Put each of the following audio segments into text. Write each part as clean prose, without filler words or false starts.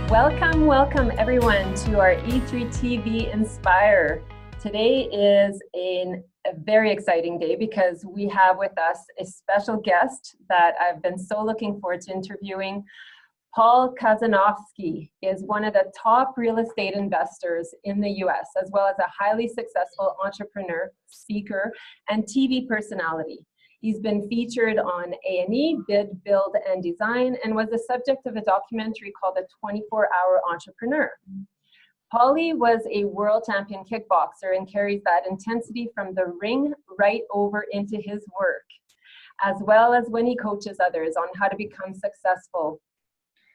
Welcome everyone to our e3TV Inspire. Today is a very exciting day because we have with us a special guest that I've been so looking forward to interviewing. Paul Kazanofski is one of the top real estate investors in the US, as well as a highly successful entrepreneur, speaker, and TV personality. He's been featured on A&E, Bid, Build, and Design, and was the subject of a documentary called The 24-Hour Entrepreneur. Paulie was a world champion kickboxer and carries that intensity from the ring right over into his work, as well as when he coaches others on how to become successful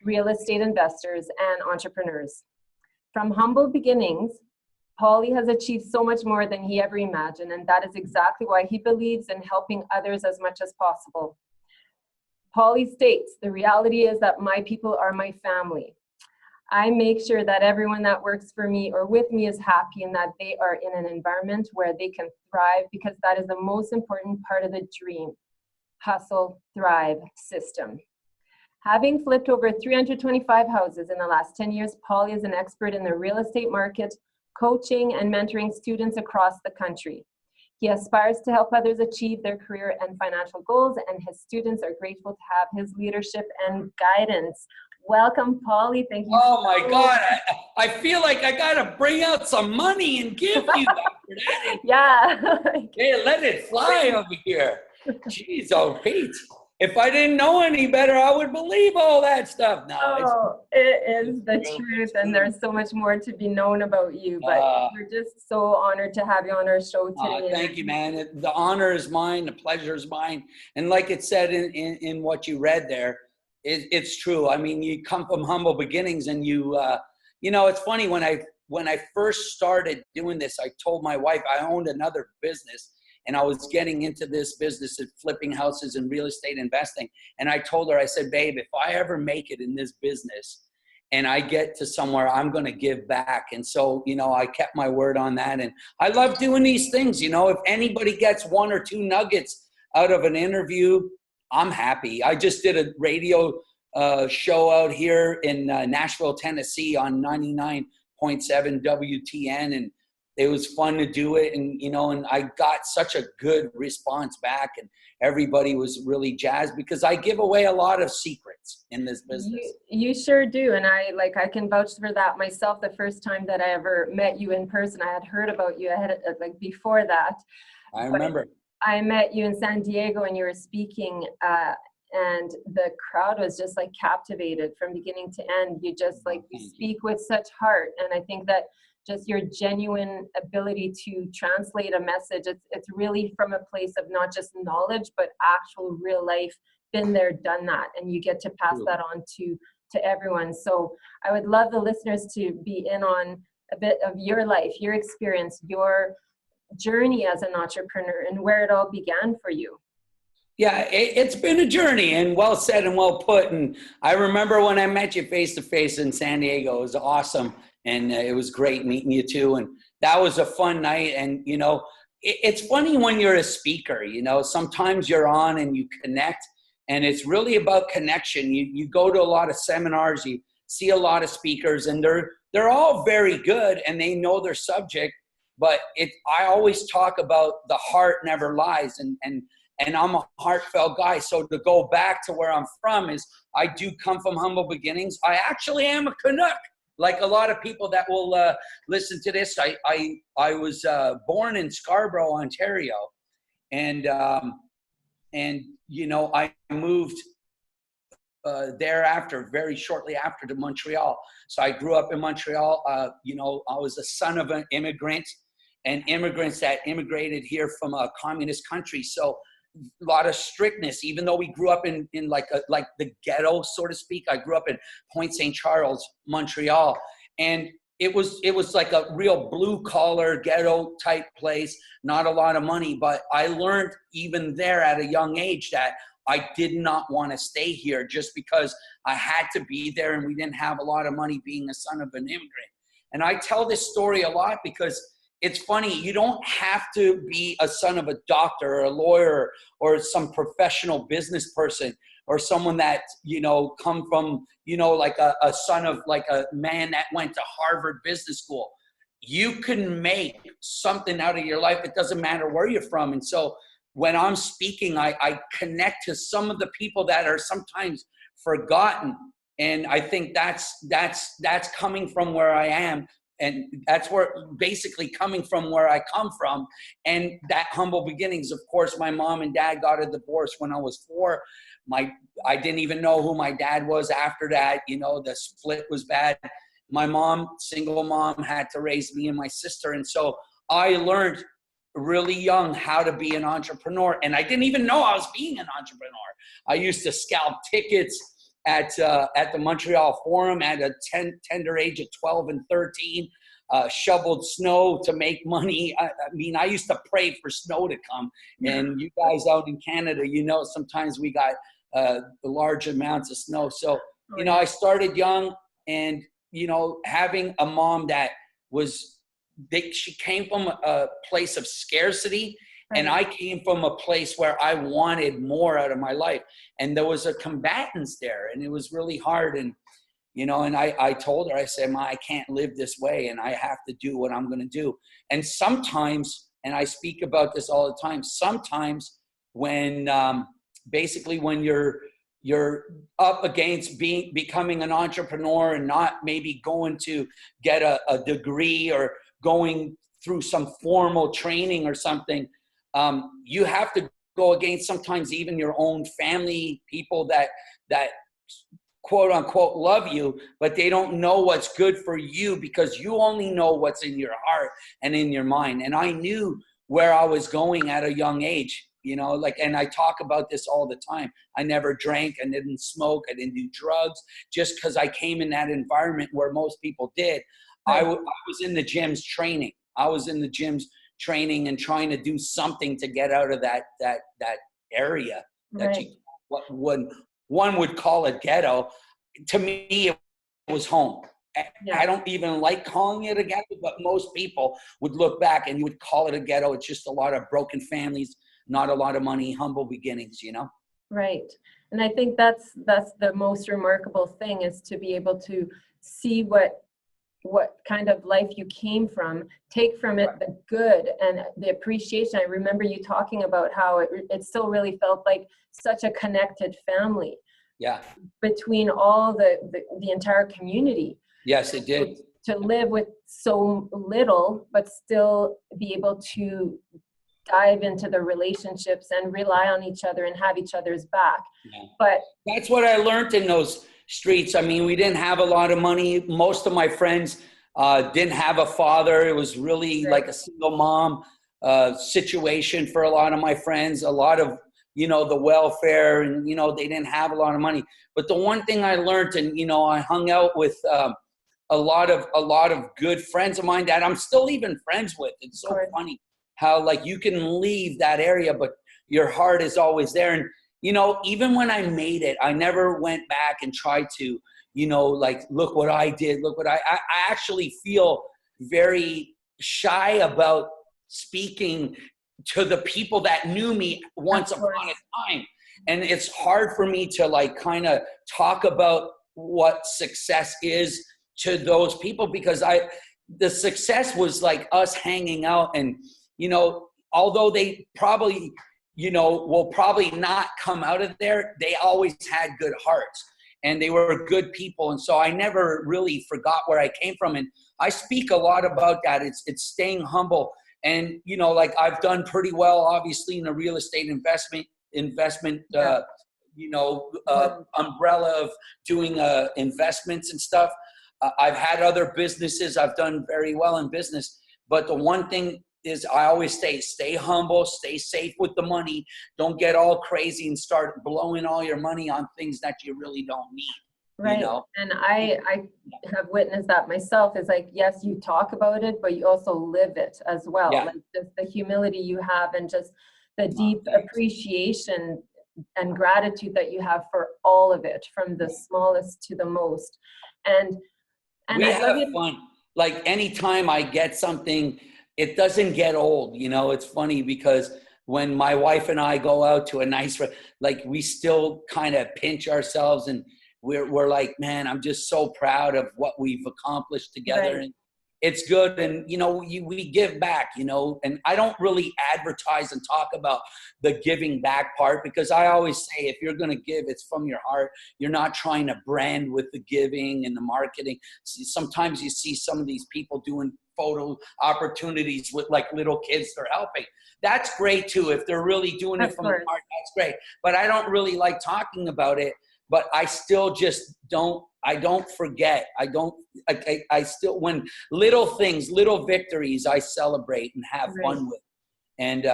real estate investors and entrepreneurs. From humble beginnings, Paulie has achieved so much more than he ever imagined, and that is exactly why he believes in helping others as much as possible. Paulie states, "The reality is that my people are my family. I make sure that everyone that works for me or with me is happy and that they are in an environment where they can thrive, because that is the most important part of the dream, hustle, thrive system." Having flipped over 325 houses in the last 10 years, Paulie is an expert in the real estate market, coaching and mentoring students across the country. He aspires to help others achieve their career and financial goals, and his students are grateful to have his leadership and guidance. Welcome, Paulie. Thank you. Oh my God, I feel like I gotta bring out some money and give you after that. Yeah. Hey, let it fly over here. Jeez, oh Pete. If I didn't know any better, I would believe all that stuff. No, it is the truth, and there's so much more to be known about you. But we're just so honored to have you on our show today. Thank you, man. The honor is mine. The pleasure is mine. And like it said in what you read there, it's true. I mean, you come from humble beginnings, and you know, it's funny when I first started doing this, I told my wife I owned another business. And I was getting into this business of flipping houses and real estate investing. And I told her, I said, babe, if I ever make it in this business and I get to somewhere, I'm going to give back. And so, you know, I kept my word on that. And I love doing these things. You know, if anybody gets one or two nuggets out of an interview, I'm happy. I just did a radio show out here in Nashville, Tennessee on 99.7 WTN. And it was fun to do it, and you know, and I got such a good response back, and everybody was really jazzed because I give away a lot of secrets in this business. You sure do, and I can vouch for that myself. The first time that I ever met you in person, I had heard about you. I had before that. I remember. I met you in San Diego, and you were speaking, and the crowd was just like captivated from beginning to end. You just you speak with such heart, and I think that just your genuine ability to translate a message. It's really from a place of not just knowledge, but actual real life, been there, done that. And you get to pass that on to everyone. So I would love the listeners to be in on a bit of your life, your experience, your journey as an entrepreneur, and where it all began for you. Yeah, it's been a journey, and well said and well put. And I remember when I met you face to face in San Diego, it was awesome. And it was great meeting you too. And that was a fun night. And, you know, it's funny when you're a speaker, you know, sometimes you're on and you connect, and it's really about connection. You go to a lot of seminars, you see a lot of speakers, and they're all very good and they know their subject, but I always talk about the heart never lies. And I'm a heartfelt guy. So to go back to where I'm from is I do come from humble beginnings. I actually am a Canuck. Like a lot of people that will listen to this, I was born in Scarborough, Ontario, and you know, I moved thereafter, very shortly after, to Montreal. So I grew up in Montreal. You know, I was the son of an immigrant, and immigrants that immigrated here from a communist country. So a lot of strictness, even though we grew up in like the ghetto, so to speak. I grew up in Point St. Charles, Montreal, and it was like a real blue collar ghetto type place, not a lot of money. But I learned even there at a young age that I did not want to stay here just because I had to be there and we didn't have a lot of money being a son of an immigrant. And I tell this story a lot because it's funny, you don't have to be a son of a doctor or a lawyer or some professional business person or someone that, you know, come from, you know, like a son of like a man that went to Harvard Business School. You can make something out of your life. It doesn't matter where you're from. And so when I'm speaking, I connect to some of the people that are sometimes forgotten. And I think that's coming from where I am. And that's where basically coming from where I come from. And that humble beginnings, of course, my mom and dad got a divorce when I was 4. I didn't even know who my dad was after that. You know, the split was bad. My mom, single mom, had to raise me and my sister. And so I learned really young how to be an entrepreneur. And I didn't even know I was being an entrepreneur. I used to scalp tickets at the Montreal Forum at a tender age of 12 and 13, shoveled snow to make money. I mean, I used to pray for snow to come. And you guys out in Canada, you know, sometimes we got large amounts of snow. So, you know, I started young, and, you know, having a mom that she came from a place of scarcity. And I came from a place where I wanted more out of my life. And there was a combatants there, and it was really hard. And, you know, and I told her, I said, Ma, I can't live this way, and I have to do what I'm going to do. And sometimes, and I speak about this all the time, sometimes when basically when you're up against becoming an entrepreneur and not maybe going to get a degree or going through some formal training or something, you have to go against sometimes even your own family, people that quote unquote love you, but they don't know what's good for you because you only know what's in your heart and in your mind. And I knew where I was going at a young age, you know, like, and I talk about this all the time. I never drank, I didn't smoke, I didn't do drugs, just because I came in that environment where most people did. I was in the gyms training. I was in the gyms training and trying to do something to get out of that area that what one would call a ghetto. To me, it was home. I don't even like calling it a ghetto, but most people would look back and you would call it a ghetto. It's just a lot of broken families, not a lot of money, humble beginnings, you know? Right. And I think that's the most remarkable thing, is to be able to see what kind of life you came from, take from it the good and the appreciation. I remember you talking about how it still really felt like such a connected family. Yeah. Between all the entire community. Yes, it did. To live with so little, but still be able to dive into the relationships and rely on each other and have each other's back. Yeah. But that's what I learned in those streets. I mean, we didn't have a lot of money. Most of my friends didn't have a father. It was really like a single mom situation for a lot of my friends. A lot of, you know, the welfare, and, you know, they didn't have a lot of money. But the one thing I learned, and, you know, I hung out with a lot of good friends of mine that I'm still even friends with. It's so funny how, like, you can leave that area, but your heart is always there. And, you know, even when I made it, I never went back and tried to, you know, like, look what I did, look what I actually feel very shy about speaking to the people that knew me once upon a time. And it's hard for me to, like, kind of talk about what success is to those people, because the success was like us hanging out. And, you know, although they probably, you know, will probably not come out of there, they always had good hearts and they were good people. And so I never really forgot where I came from. And I speak a lot about that. It's staying humble. And, you know, like, I've done pretty well, obviously, in the real estate investment, you know, umbrella of doing investments and stuff. I've had other businesses. I've done very well in business. But the one thing is, I always stay humble, stay safe with the money. Don't get all crazy and start blowing all your money on things that you really don't need. Right. You know? And I have witnessed that myself. Is like, yes, you talk about it, but you also live it as well. Yeah. Like, just the humility you have and just the deep appreciation and gratitude that you have for all of it, from the smallest to the most. And we have fun. Like, anytime I get something it doesn't get old. You know, it's funny because when my wife and I go out to a nice, like we still kind of pinch ourselves and we're like, man, I'm just so proud of what we've accomplished together. Right. And it's good. And, you know, we give back, you know, and I don't really advertise and talk about the giving back part, because I always say, if you're going to give, it's from your heart. You're not trying to brand with the giving and the marketing. Sometimes you see some of these people doing photo opportunities with like little kids they're helping. That's great too. If they're really doing it from the heart, that's great. But I don't really like talking about it, but I still just I don't forget. I still, when little things, little victories, I celebrate and have fun with. And,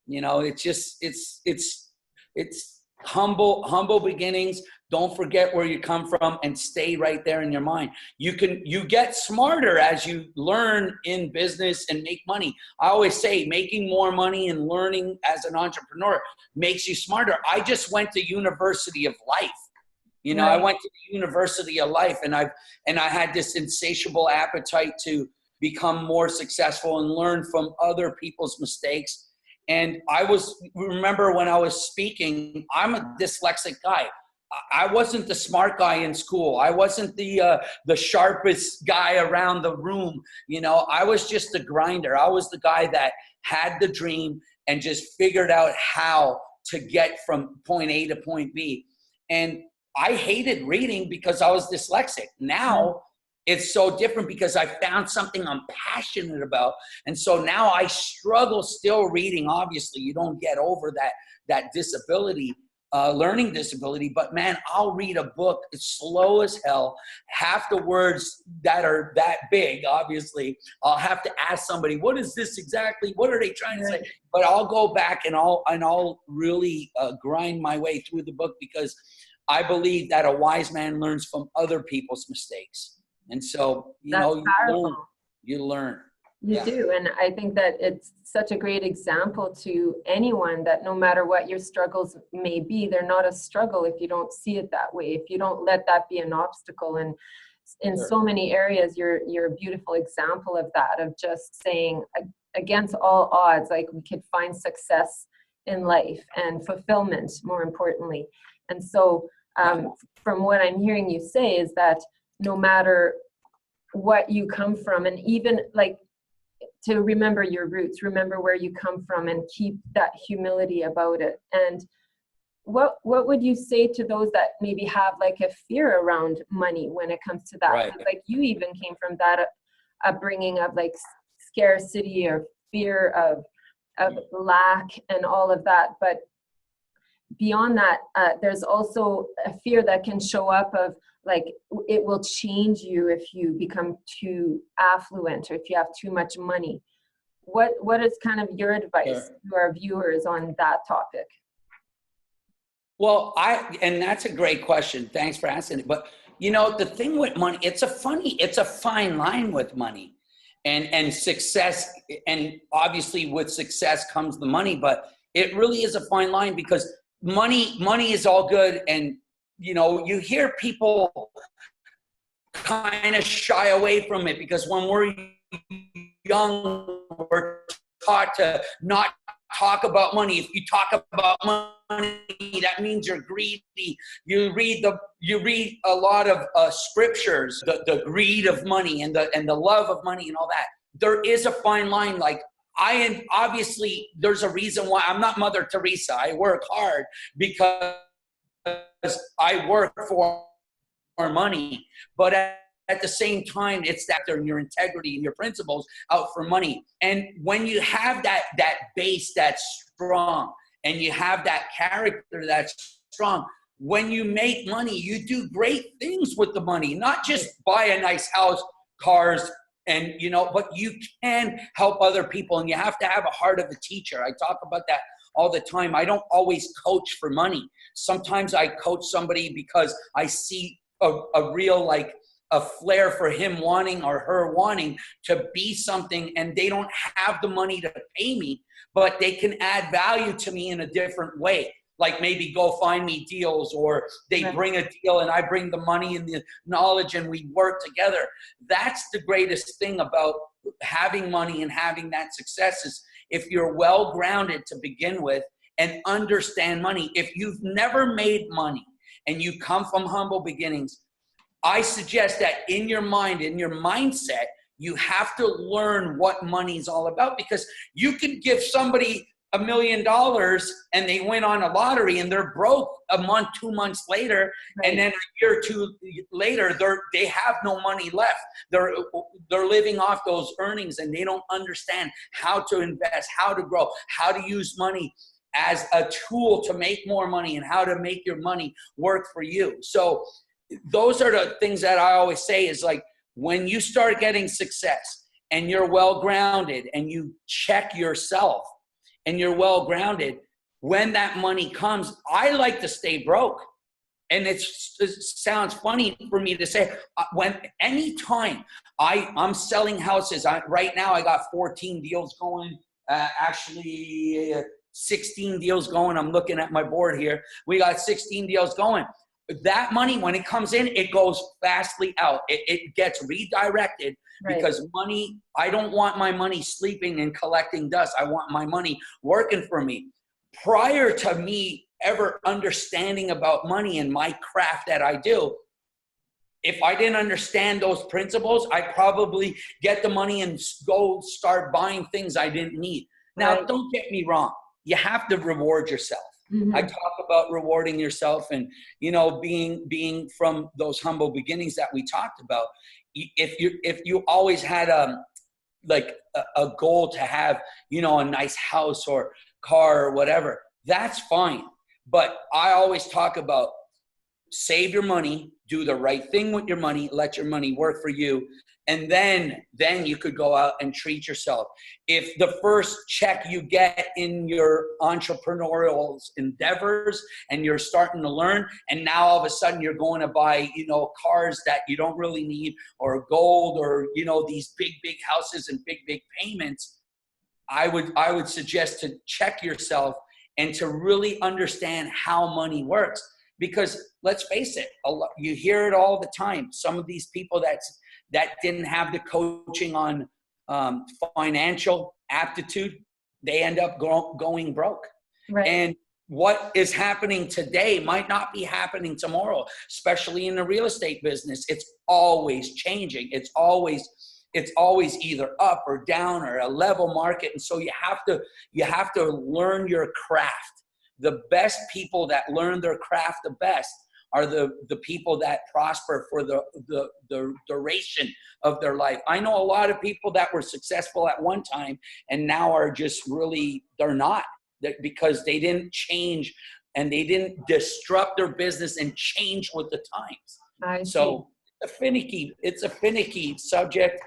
you know, it's just, it's humble beginnings. Don't forget where you come from and stay right there in your mind. You get smarter as you learn in business and make money. I always say making more money and learning as an entrepreneur makes you smarter. I just went to University of Life. You know, I went to the University of Life, and I had this insatiable appetite to become more successful and learn from other people's mistakes. And remember when I was speaking, I'm a dyslexic guy. I wasn't the smart guy in school. I wasn't the sharpest guy around the room. You know, I was just a grinder. I was the guy that had the dream and just figured out how to get from point A to point B. And I hated reading because I was dyslexic. Now it's so different because I found something I'm passionate about. And so now I struggle still reading. Obviously, you don't get over that disability, learning disability. But man, I'll read a book. It's slow as hell. Half the words that are that big, obviously, I'll have to ask somebody, what is this exactly? What are they trying to say? But I'll go back and I'll really grind my way through the book, because I believe that a wise man learns from other people's mistakes. And so, you learn. You do. And I think that it's such a great example to anyone that no matter what your struggles may be, they're not a struggle if you don't see it that way, if you don't let that be an obstacle. And in so many areas, you're a beautiful example of that, of just saying against all odds, like we could find success in life and fulfillment, more importantly. And so from what I'm hearing you say is that no matter what you come from, and even like to remember your roots, remember where you come from, and keep that humility about it. And what would you say to those that maybe have like a fear around money when it comes to that? Right. Like you even came from that upbringing of like scarcity or fear of lack and all of that. But beyond that, there's also a fear that can show up of like, it will change you if you become too affluent or if you have too much money. What is kind of your advice to our viewers on that topic? Well, and that's a great question. Thanks for asking it. But you know, the thing with money, it's a fine line with money and success. And obviously with success comes the money, but it really is a fine line, because money is all good. And, you know, you hear people kind of shy away from it, because when we're young, we're taught to not talk about money. If you talk about money, that means you're greedy. You read a lot of scriptures, the greed of money and the love of money and all that. There is a fine line. Like, obviously there's a reason why I'm not Mother Teresa. I work hard because I work for money, but at the same time, it's that in your integrity and your principles out for money. And when you have that base that's strong, and you have that character that's strong, when you make money, you do great things with the money. Not just buy a nice house, cars, and you know, but you can help other people, and you have to have a heart of a teacher. I talk about that all the time. I don't always coach for money. Sometimes I coach somebody because I see a real, like, a flair for him wanting or her wanting to be something, and they don't have the money to pay me, but they can add value to me in a different way. Like maybe go find me deals, or they bring a deal and I bring the money and the knowledge and we work together. That's the greatest thing about having money and having that success is if you're well grounded to begin with and understand money. If you've never made money and you come from humble beginnings, I suggest that in your mind, in your mindset, you have to learn what money is all about, because you can give somebody $1 million and they win on a lottery and they're broke a month, 2 months later, right. And then a year or two later, they have no money left. They're living off those earnings and they don't understand how to invest, how to grow, how to use money as a tool to make more money and how to make your money work for you. So those are the things that I always say is like, when you start getting success and you're well grounded and you check yourself and you're well grounded, when that money comes, I like to stay broke. And it sounds funny for me to say, when anytime I'm selling houses, right now I got 14 deals going, actually 16 deals going. I'm looking at my board here. We got 16 deals going. That money, when it comes in, it goes fastly out. It gets redirected, right. Because money, I don't want my money sleeping and collecting dust. I want my money working for me. Prior to me ever understanding about money and my craft that I do, if I didn't understand those principles, I'd probably get the money and go start buying things I didn't need. Now, right. Don't get me wrong. You have to reward yourself. Mm-hmm. I talk about rewarding yourself and, you know, being from those humble beginnings that we talked about. If you always had a goal to have, you know, a nice house or car or whatever, that's fine. But I always talk about save your money, do the right thing with your money, let your money work for you. And then you could go out and treat yourself. If the first check you get in your entrepreneurial endeavors and you're starting to learn, and now all of a sudden you're going to buy, you know, cars that you don't really need, or gold, or, you know, these big houses and big payments, I would suggest to check yourself and to really understand how money works. Because let's face it, you hear it all the time. Some of these people that didn't have the coaching on financial aptitude, they end up going broke. Right. And what is happening today might not be happening tomorrow, especially in the real estate business. It's always changing. It's always either up or down or a level market. And so you have to learn your craft. The best people that learn their craft the best are the people that prosper for the duration of their life. I know a lot of people that were successful at one time and now are just really, they're not, because they didn't change and they didn't disrupt their business and change with the times. So it's a finicky subject,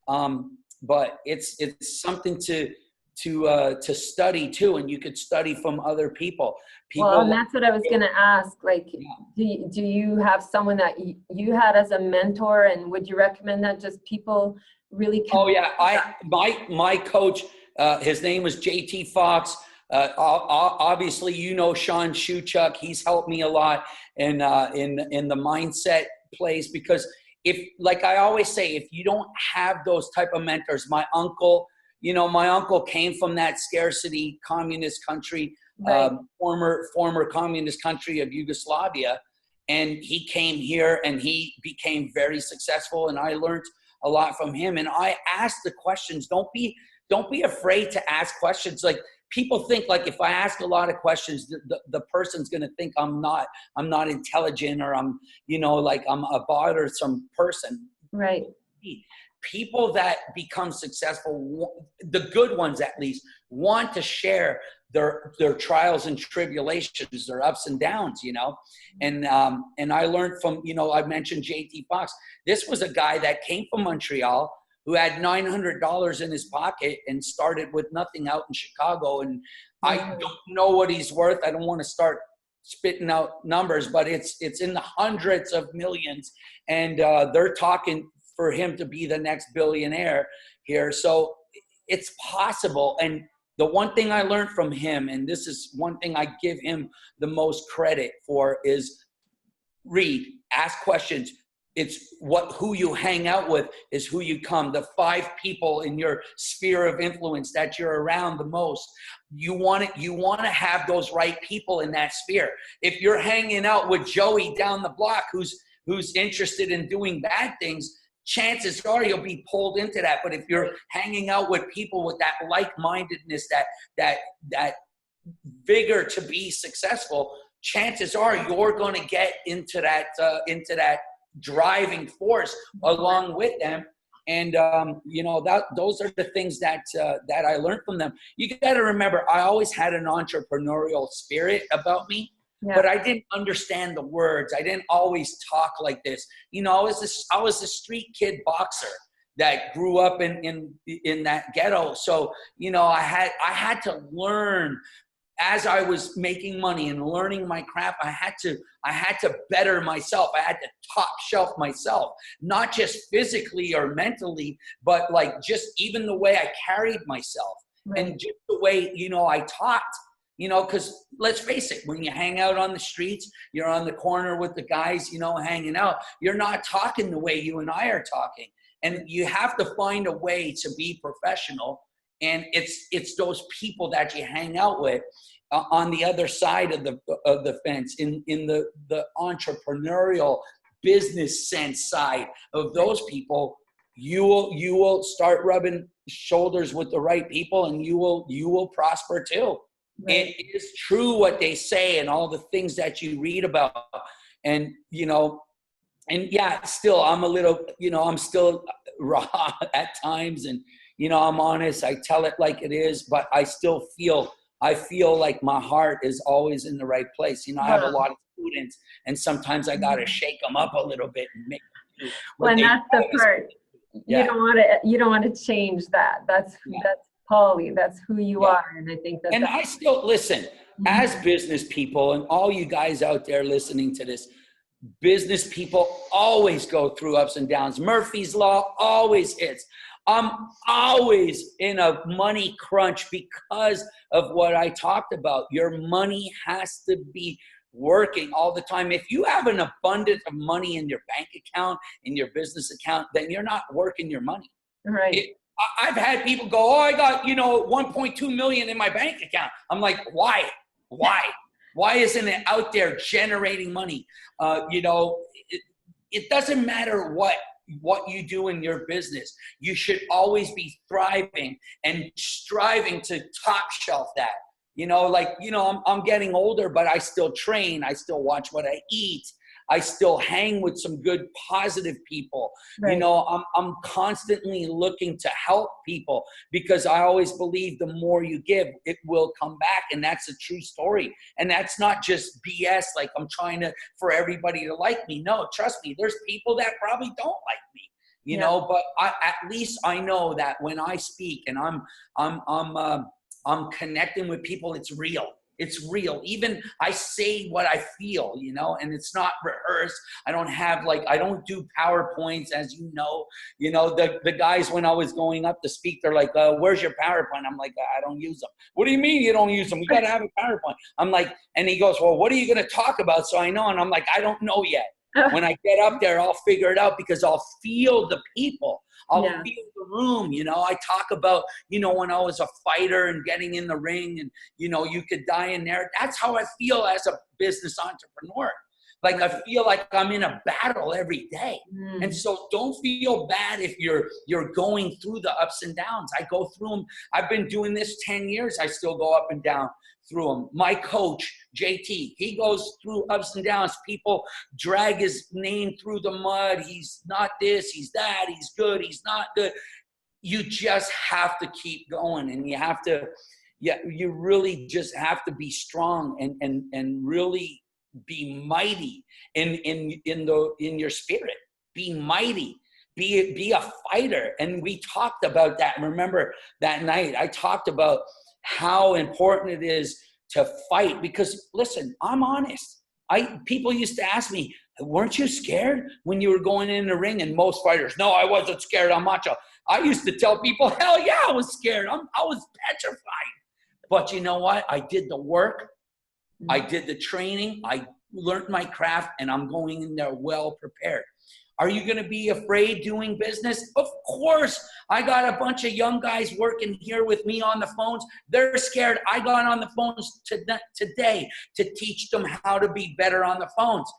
but it's something to study too, and you could study from other people. Well, and that's what I was going to ask. Like, yeah. Do you have someone that you had as a mentor, and would you recommend that just people really? Oh yeah, my coach, his name was JT Fox. Obviously, you know Sean Shuchuk. He's helped me a lot in the mindset place, because like I always say, if you don't have those type of mentors, my uncle came from that scarcity communist country, right. Former communist country of Yugoslavia. And he came here and he became very successful. And I learned a lot from him. And I asked the questions. Don't be afraid to ask questions. Like, people think like if I ask a lot of questions, the person's going to think I'm not intelligent, or I'm a bot or some person. Right. People that become successful, the good ones at least, want to share their trials and tribulations, their ups and downs, you know. And I learned from, I mentioned JT Fox. This was a guy that came from Montreal who had $900 in his pocket and started with nothing out in Chicago. And I don't know what he's worth. I don't want to start spitting out numbers, but it's in the hundreds of millions. And they're talking for him to be the next billionaire here. So it's possible. And the one thing I learned from him, and this is one thing I give him the most credit for, is read, ask questions, who you hang out with is who you come. The 5 people in your sphere of influence that you're around the most, you want to have those right people in that sphere. If you're hanging out with Joey down the block who's interested in doing bad things, chances are you'll be pulled into that. But if you're hanging out with people with that like-mindedness, that vigor to be successable, chances are you're going to get into that driving force along with them. And those are the things that I learned from them. You got to remember, I always had an entrepreneurial spirit about me. Yeah. But I didn't understand the words. I didn't always talk like this. I was a street kid boxer that grew up in that ghetto. So, I had to learn as I was making money and learning my craft. I had to better myself. I had to top shelf myself, not just physically or mentally, but like just even the way I carried myself. Right. And just the way, I talked. Because let's face it, when you hang out on the streets, you're on the corner with the guys, hanging out, you're not talking the way you and I are talking. And you have to find a way to be professional. And it's those people that you hang out with on the other side of the fence, in the entrepreneurial business sense side of those people. You will start rubbing shoulders with the right people, and you will prosper too. Right. It is true what they say and all the things that you read about. And, and yeah, still, I'm a little, I'm still raw at times, and, I'm honest. I tell it like it is, but I feel like my heart is always in the right place. I have a lot of students, and sometimes I got to shake them up a little bit and make them do what when that's the part. Yeah. You don't want to change that. That's Paulie, that's who you are. And I think that. And I still listen, as business people, and all you guys out there listening to this, business people always go through ups and downs. Murphy's Law always hits. I'm always in a money crunch because of what I talked about. Your money has to be working all the time. If you have an abundance of money in your bank account, in your business account, then you're not working your money. Right. I've had people go, I got, 1.2 million in my bank account. I'm like, why? Why isn't it out there generating money? It doesn't matter what you do in your business. You should always be thriving and striving to top shelf that. I'm getting older, but I still train. I still watch what I eat. I still hang with some good, positive people. Right. I'm constantly looking to help people, because I always believe the more you give, it will come back. And that's a true story. And that's not just BS. Like I'm trying for everybody to like me. No, trust me, there's people that probably don't like me, but at least I know that when I speak and I'm connecting with people, it's real. It's real. Even I say what I feel, and it's not rehearsed. I don't do PowerPoints, as you know. The guys, when I was going up to speak, they're like, where's your PowerPoint? I'm like, I don't use them. What do you mean you don't use them? We got to have a PowerPoint. I'm like, and he goes, well, what are you going to talk about? So I know. And I'm like, I don't know yet. When I get up there, I'll figure it out, because I'll feel the people. I'll feel the room. I talk about, when I was a fighter and getting in the ring, and, you could die in there. That's how I feel as a business entrepreneur. Like I feel like I'm in a battle every day. And so don't feel bad if you're going through the ups and downs. I go through them. I've been doing this 10 years. I still go up and down through them. My coach, JT, he goes through ups and downs. People drag his name through the mud. He's not this, he's that, he's good, he's not good. You just have to keep going, and you really just have to be strong and really be mighty in your spirit. Be mighty. Be a fighter. And we talked about that. Remember that night I talked about how important it is to fight, because listen, I'm honest. People used to ask me, weren't you scared when you were going in the ring? And most fighters, no, I wasn't scared. I'm macho. I used to tell people, hell yeah, I was scared. I was petrified. But you know what? I did the work. I did the training. I learned my craft, and I'm going in there well prepared. Are you going to be afraid doing business? Of course. I got a bunch of young guys working here with me on the phones. They're scared. I got on the phones today to teach them how to be better on the phones.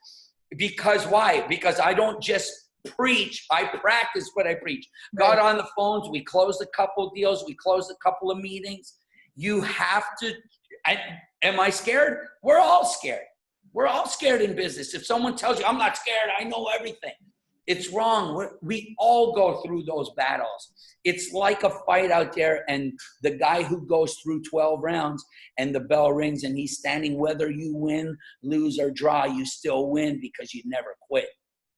Because why? Because I don't just preach, I practice what I preach. Got on the phones, we closed a couple deals, we closed a couple of meetings. You have to, am I scared? We're all scared. We're all scared in business. If someone tells you, I'm not scared, I know everything, it's wrong. We all go through those battles. It's like a fight out there, and the guy who goes through 12 rounds and the bell rings and he's standing, whether you win, lose, or draw, you still win because you never quit.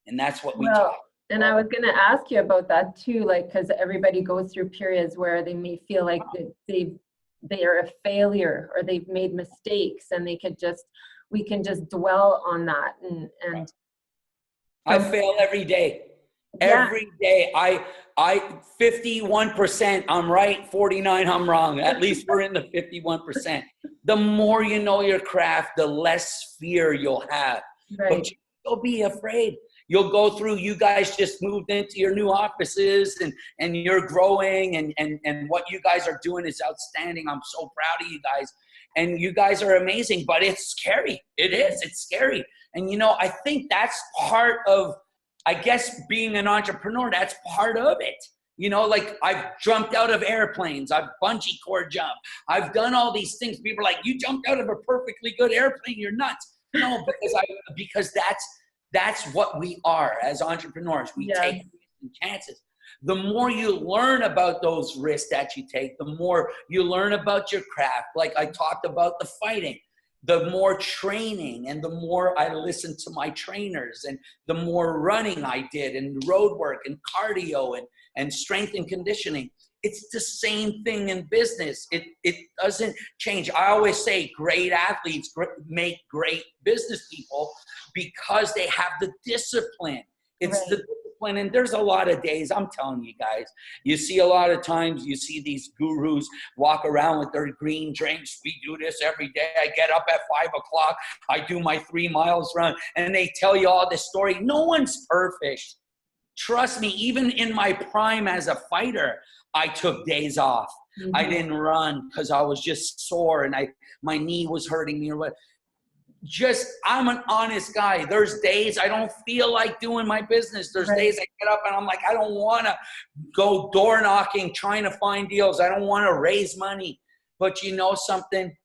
And that's what we talk about. And I was going to ask you about that too, like, because everybody goes through periods where they may feel like they are a failure or they've made mistakes, and we can just dwell on that. And I fail every day. Every day. I 51% I'm right, 49 I'm wrong. At least we're in the 51%. The more you know your craft, the less fear you'll have. But you'll be afraid. You'll go through, you guys just moved into your new offices and you're growing, and what you guys are doing is outstanding. I'm so proud of you guys. And you guys are amazing, but it's scary. It is. It's scary. And, you know, I think that's part of, I guess, being an entrepreneur. That's part of it. You know, like, I've jumped out of airplanes. I've bungee cord jumped. I've done all these things. People are like, you jumped out of a perfectly good airplane. You're nuts. No, because that's what we are as entrepreneurs. We take chances. The more you learn about those risks that you take, the more you learn about your craft. Like I talked about the fighting, the more training, and the more I listened to my trainers, and the more running I did, and road work and cardio and strength and conditioning. It's the same thing in business. It doesn't change. I always say great athletes make great business people because they have the discipline. It's the discipline. And there's a lot of days, I'm telling you guys, you see a lot of times, you see these gurus walk around with their green drinks. We do this every day. I get up at 5 o'clock. I do my 3 miles run. And they tell you all this story. No one's perfect. Trust me, even in my prime as a fighter, I took days off. I didn't run because I was just sore and my knee was hurting me or what. I'm an honest guy. There's days I don't feel like doing my business. There's days I get up and I'm like, I don't want to go door knocking, trying to find deals. I don't want to raise money. But you know something?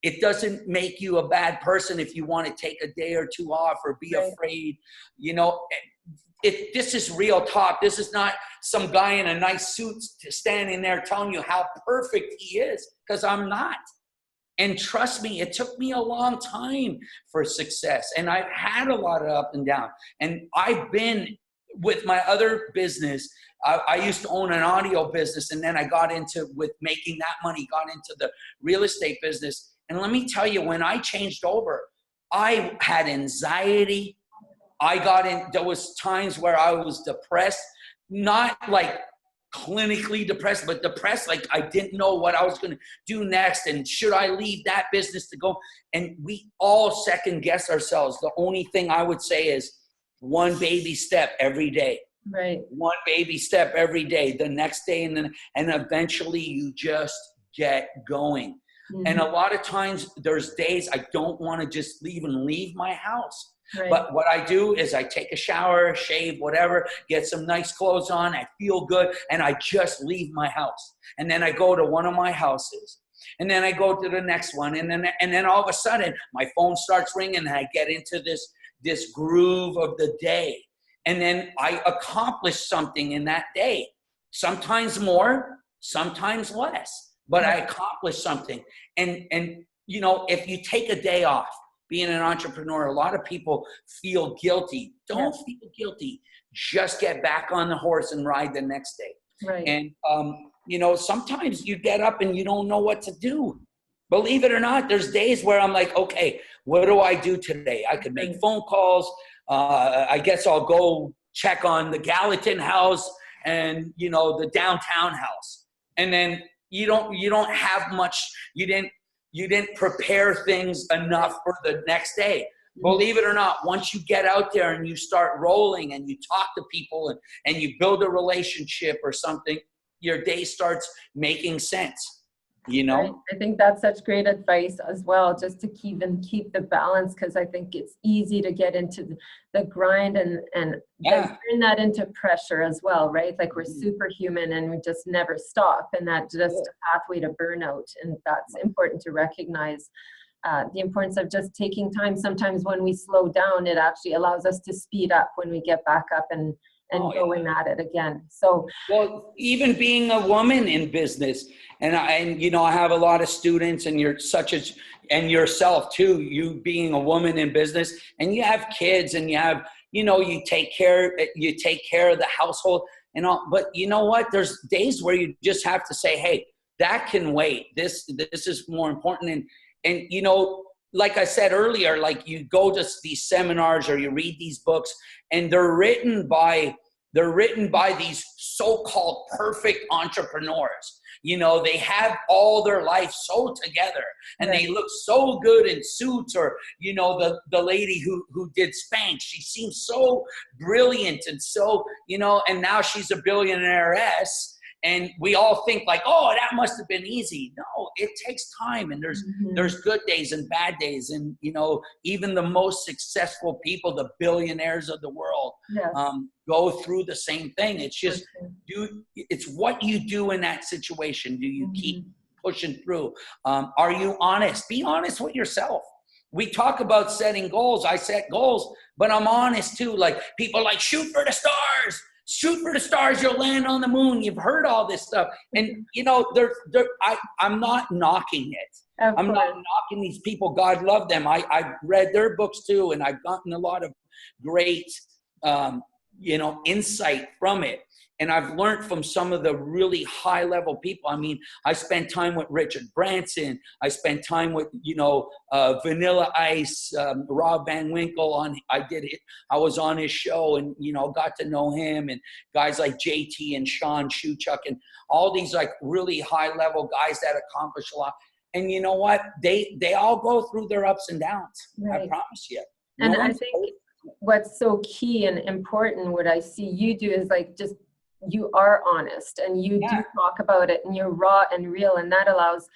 It doesn't make you a bad person if you want to take a day or two off or be afraid. You know, this is real talk. This is not some guy in a nice suit standing there telling you how perfect he is, because I'm not. And trust me, it took me a long time for success. And I've had a lot of up and down. And I've been with my other business. I used to own an audio business, and then I got into, with making that money, got into the real estate business. And let me tell you, when I changed over, I had anxiety. There was times where I was depressed, not like clinically depressed, but depressed, like I didn't know what I was going to do next, and should I leave that business to go? And we all second guess ourselves. The only thing I would say is one baby step every day. Right. One baby step every day, the next day, and eventually you just get going. And a lot of times there's days I don't want to just leave my house. Right. But what I do is I take a shower, shave, whatever, get some nice clothes on, I feel good, and I just leave my house. And then I go to one of my houses, and then I go to the next one, and then all of a sudden my phone starts ringing, and I get into this groove of the day. And then I accomplish something in that day. Sometimes more, sometimes less, but I accomplish something. And you know, if you take a day off, being an entrepreneur, a lot of people feel guilty. Don't feel guilty. Just get back on the horse and ride the next day. Right. And, you know, sometimes you get up and you don't know what to do. Believe it or not, there's days where I'm like, okay, what do I do today? I could make phone calls. I guess I'll go check on the Gallatin house and, you know, the downtown house. And then you don't have much, you didn't prepare things enough for the next day. believe it or not, once you get out there and you start rolling and you talk to people and you build a relationship or something, your day starts making sense, you know? Right. I think that's such great advice as well, just to keep the balance, because I think it's easy to get into the grind and then turn that into pressure as well, right? Like we're superhuman and we just never stop, and that's just a pathway to burnout. And that's important to recognize. The importance of just taking time. Sometimes when we slow down, it actually allows us to speed up when we get back up and going at it again. So, well, even being a woman in business, and you know, I have a lot of students, and you're and yourself too, you being a woman in business, and you have kids, and you have, you know, you take care of the household and all. But you know what? There's days where you just have to say, hey, that can wait. This is more important. And you know, like I said earlier, like you go to these seminars or you read these books, and they're written by these so-called perfect entrepreneurs. You know, they have all their life so together, and they look so good in suits. Or, you know, the lady who did Spanx, she seems so brilliant and so, you know, and now she's a billionaire-ess. And we all think like, oh, that must have been easy. No, it takes time, and there's good days and bad days. And, you know, even the most successful people, the billionaires of the world, go through the same thing. It's just, it's what you do in that situation. Do you keep pushing through? Are you honest? Be honest with yourself. We talk about setting goals. I set goals, but I'm honest too. Like people are like, shoot for the stars. Shoot for the stars, you'll land on the moon. You've heard all this stuff. And, you know, I'm not knocking it. I'm not knocking these people. God love them. I've read their books too, and I've gotten a lot of great, you know, insight from it. And I've learned from some of the really high level people. I mean, I spent time with Richard Branson. I spent time with, you know, Vanilla Ice, Rob Van Winkle. I was on his show, and, you know, got to know him, and guys like JT and Sean Shuchuk, and all these like really high level guys that accomplish a lot. And you know what? They all go through their ups and downs. Right. I promise you. And I think what's so key and important, what I see you do is like just, you are honest, and you do talk about it, and you're raw and real, and that allows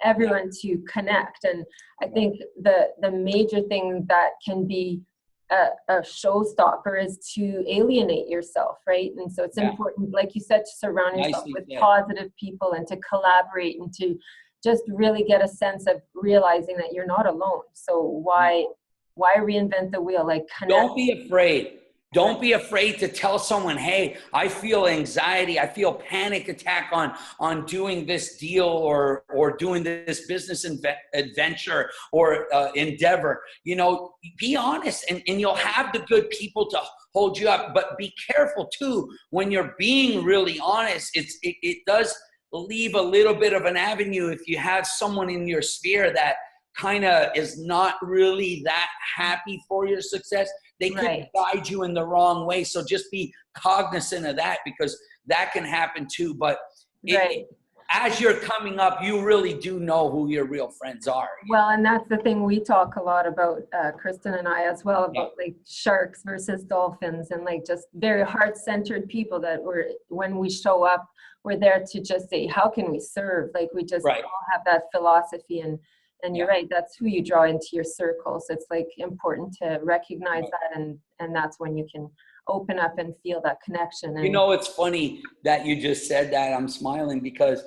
everyone to connect. And I think the major thing that can be a showstopper is to alienate yourself, right? And so it's important, like you said, to surround yourself with positive people and to collaborate and to just really get a sense of realizing that you're not alone. So why reinvent the wheel? Like, connect. Don't be afraid. Don't be afraid to tell someone, hey, I feel anxiety. I feel panic attack on doing this deal or doing this business adventure or endeavor. You know, be honest, and you'll have the good people to hold you up. But be careful too, when you're being really honest, it does leave a little bit of an avenue if you have someone in your sphere that kind of is not really that happy for your success. They could guide you in the wrong way. So just be cognizant of that, because that can happen too. But as you're coming up, you really do know who your real friends are. Well, and that's the thing we talk a lot about, Kristen and I as well, about like sharks versus dolphins, and like just very heart-centered people that when we show up, we're there to just say, how can we serve? Like we just all have that philosophy, and you're right, that's who you draw into your circle. So it's like important to recognize that, and that's when you can open up and feel that connection. And, you know, it's funny that you just said that. I'm smiling because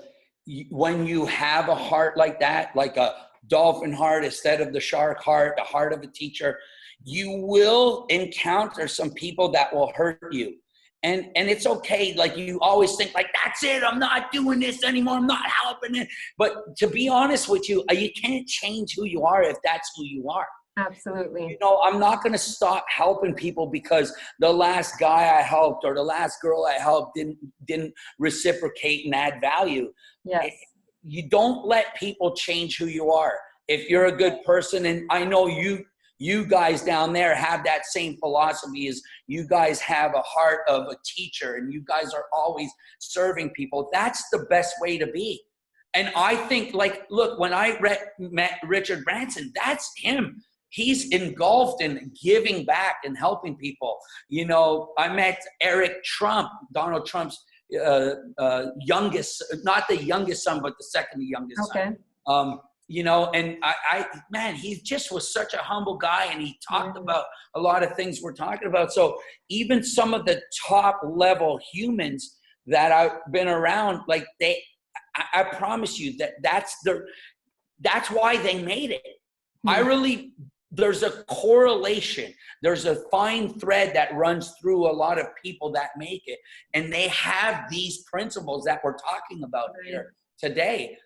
when you have a heart like that, like a dolphin heart instead of the shark heart, the heart of a teacher, you will encounter some people that will hurt you. And it's okay. Like you always think like, that's it. I'm not doing this anymore. I'm not helping it. But to be honest with you, you can't change who you are if that's who you are. Absolutely. You know, I'm not going to stop helping people because the last guy I helped or the last girl I helped didn't reciprocate and add value. Yes. You don't let people change who you are. If you're a good person, and I know you guys down there have that same philosophy, as you guys have a heart of a teacher and you guys are always serving people. That's the best way to be. And I think, like, look, when I met Richard Branson, that's him. he's engulfed in giving back and helping people. You know, I met Eric Trump, Donald Trump's youngest, not the youngest son, but the second youngest son. You know, and man, he just was such a humble guy, and he talked about a lot of things we're talking about. So even some of the top level humans that I've been around, like I promise you that's why they made it. There's a correlation. There's a fine thread that runs through a lot of people that make it, and they have these principles that we're talking about here today.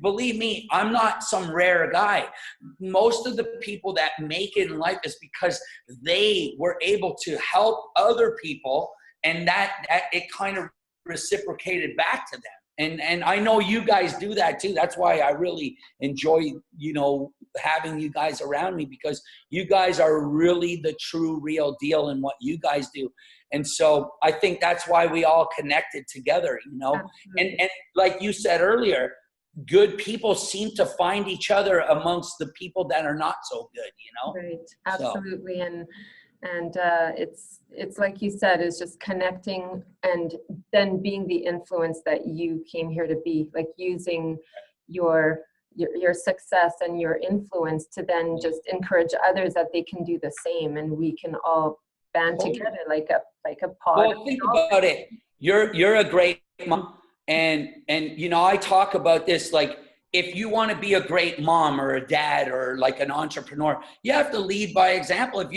Believe me, I'm not some rare guy. Most of the people that make it in life is because they were able to help other people, and that it kind of reciprocated back to them. And I know you guys do that too. That's why I really enjoy, you know, having you guys around me, because you guys are really the true real deal in what you guys do. And so I think that's why we all connected together, you know. And like you said earlier, good people seem to find each other amongst the people that are not so good, you know. Right. Absolutely. So. And it's like you said, it's just connecting and then being the influence that you came here to be, like using your success and your influence to then just encourage others that they can do the same, and we can all band together like a pod. Well, think about it. You're a great mom, and you know, I talk about this, like, if you want to be a great mom or a dad or like an entrepreneur, you have to lead by example.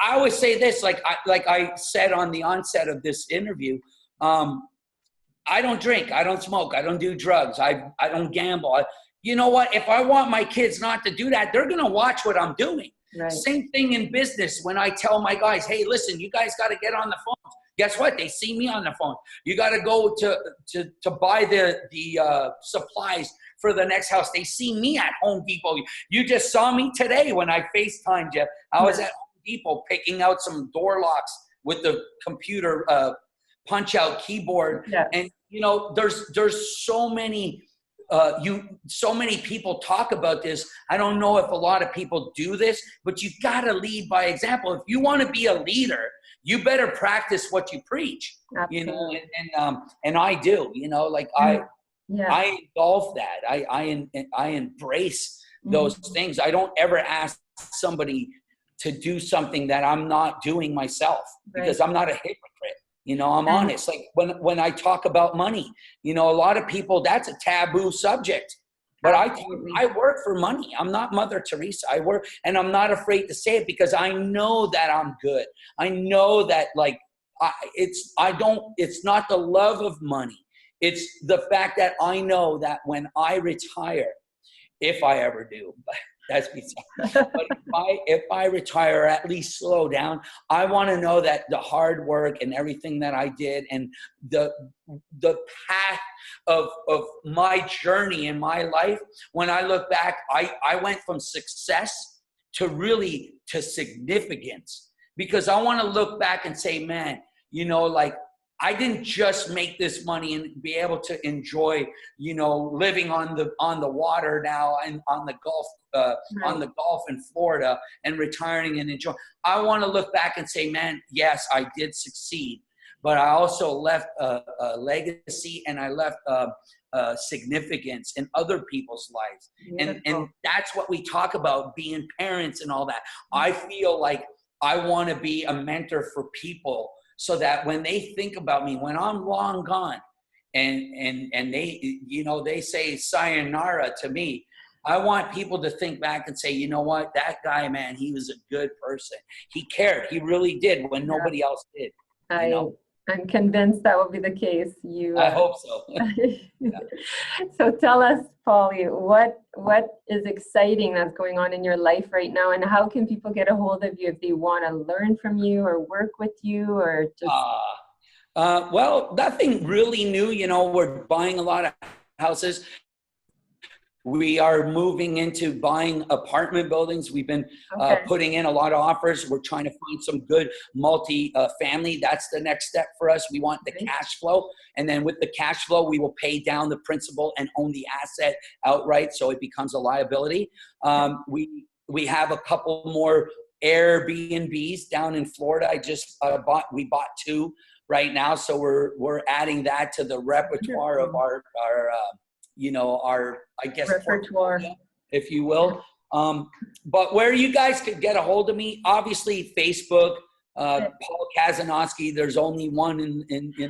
I always say this, like I said on the onset of this interview, I don't drink, I don't smoke, I don't do drugs, I don't gamble. You know what? If I want my kids not to do that, they're going to watch what I'm doing. Right. Same thing in business. When I tell my guys, hey, listen, you guys got to get on the phone. Guess what? They see me on the phone. You got to go to buy the supplies for the next house. They see me at Home Depot. You just saw me today when I FaceTimed you. I was at Home Depot picking out some door locks with the computer punch out keyboard. Yes. And you know, there's so many so many people talk about this. I don't know if a lot of people do this, but you got to lead by example. If you want to be a leader, you better practice what you preach. Absolutely. You know, and I do, you know, like I engulf that. I embrace those things. I don't ever ask somebody to do something that I'm not doing myself, because I'm not a hypocrite. You know, I'm honest. Like when I talk about money, you know, a lot of people, that's a taboo subject. But I work for money. I'm not Mother Teresa. I work, and I'm not afraid to say it, because I know that I'm good. I know that, like, it's not the love of money. It's the fact that I know that when I retire, if I ever do, that's beside. But if I retire, or at least slow down, I want to know that the hard work and everything that I did, and the path of my journey in my life, when I look back, I went from success to significance, because I want to look back and say, man, you know, like, I didn't just make this money and be able to enjoy, you know, living on the water now and on the Gulf in Florida, and retiring and enjoy. I want to look back and say, man, yes, I did succeed, but I also left a legacy, and I left significance in other people's lives. And that's what we talk about, being parents and all that. I feel like I want to be a mentor for people, so that when they think about me, when I'm long gone, and they, you know, they say sayonara to me, I want people to think back and say, you know what, that guy, man, he was a good person. He cared. He really did when nobody else did. You know? I'm convinced that will be the case. I hope so. So tell us, Paulie, what is exciting that's going on in your life right now, and how can people get a hold of you if they want to learn from you or work with you, or just? Well, nothing really new. You know, we're buying a lot of houses. We are moving into buying apartment buildings. We've been putting in a lot of offers. We're trying to find some good multi-family. That's the next step for us. We want the cash flow. And then with the cash flow, we will pay down the principal and own the asset outright, so it becomes a liability. We have a couple more Airbnbs down in Florida. We bought 2 right now, so we're adding that to the repertoire of our I guess repertoire, if you will. But where you guys could get a hold of me, obviously Facebook, Paul Kazanofski. There's only one in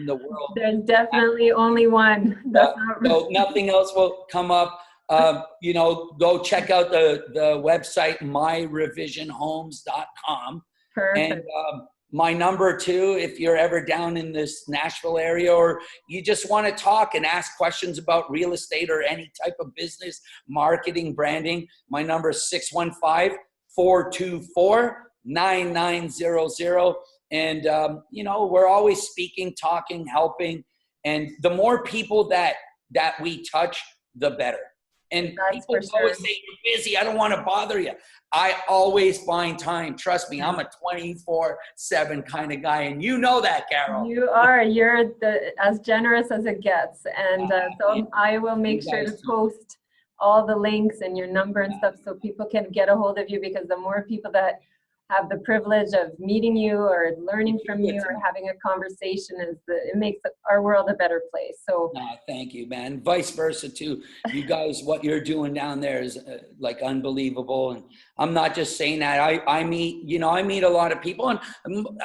the world. There's definitely only one. That's not right. So nothing else will come up. Go check out the website myrevisionhomes.com. Perfect. And my number too, if you're ever down in this Nashville area or you just want to talk and ask questions about real estate or any type of business, marketing, branding, my number is 615-424-9900. And, we're always speaking, talking, helping. And the more people that we touch, the better. And That's people for always sure. say, you're busy, I don't want to bother you. I always find time. Trust me, I'm a 24/7 kind of guy. And you know that, Carole. You are. You're as generous as it gets. And so I will make sure to post all the links and your number and stuff so people can get a hold of you, because the more people that have the privilege of meeting you or learning from you or having a conversation, it makes our world a better place. So thank you, man. Vice versa too. You guys, what you're doing down there is like unbelievable. And I'm not just saying that. I meet a lot of people, and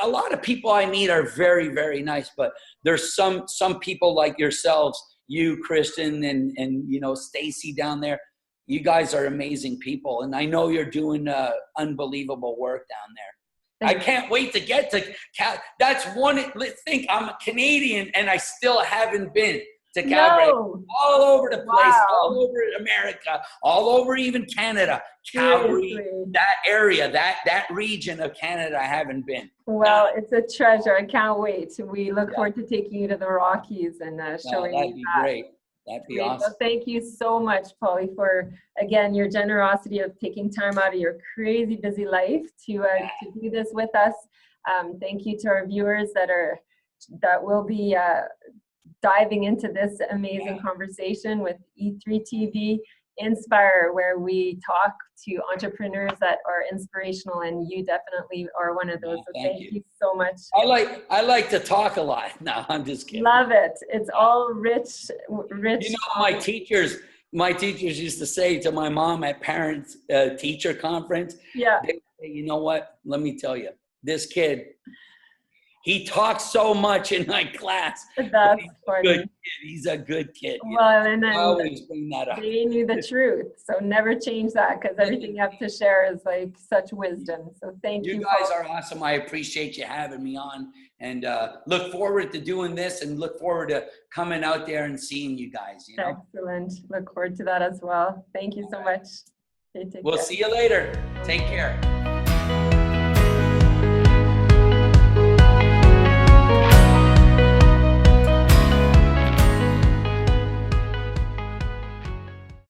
a lot of people I meet are very, very nice. But there's some people like yourselves, you, Kristen, and Stacy down there. You guys are amazing people, and I know you're doing unbelievable work down there. I can't wait to get to that's one thing. I'm a Canadian, and I still haven't been to Calgary. No. All over the place, Wow. all over America, all over even Canada. Calgary, that area, that region of Canada, I haven't been. Well, it's a treasure. I can't wait. We look forward to taking you to the Rockies and showing you that. That'd be great. That'd be awesome. Well, thank you so much, Paulie, for, again, your generosity of taking time out of your crazy busy life to do this with us. Thank you to our viewers that will be diving into this amazing conversation with E3TV Inspire, where we talk to entrepreneurs that are inspirational, and you definitely are one of those. So thank you so much. I like to talk a lot. No, I'm just kidding. Love it. It's all rich. My teachers used to say to my mom at parents teacher conference, they would say, you know what? Let me tell you, this kid, he talks so much in my class. That's funny. He's a good kid. Well, and then I always bring that up. They knew the truth, so never change that, because everything you have to share is like such wisdom. So thank you. You guys are awesome. I appreciate you having me on, and look forward to doing this, and look forward to coming out there and seeing you guys. Excellent. Look forward to that as well. Thank you so much. We'll see you later. Take care.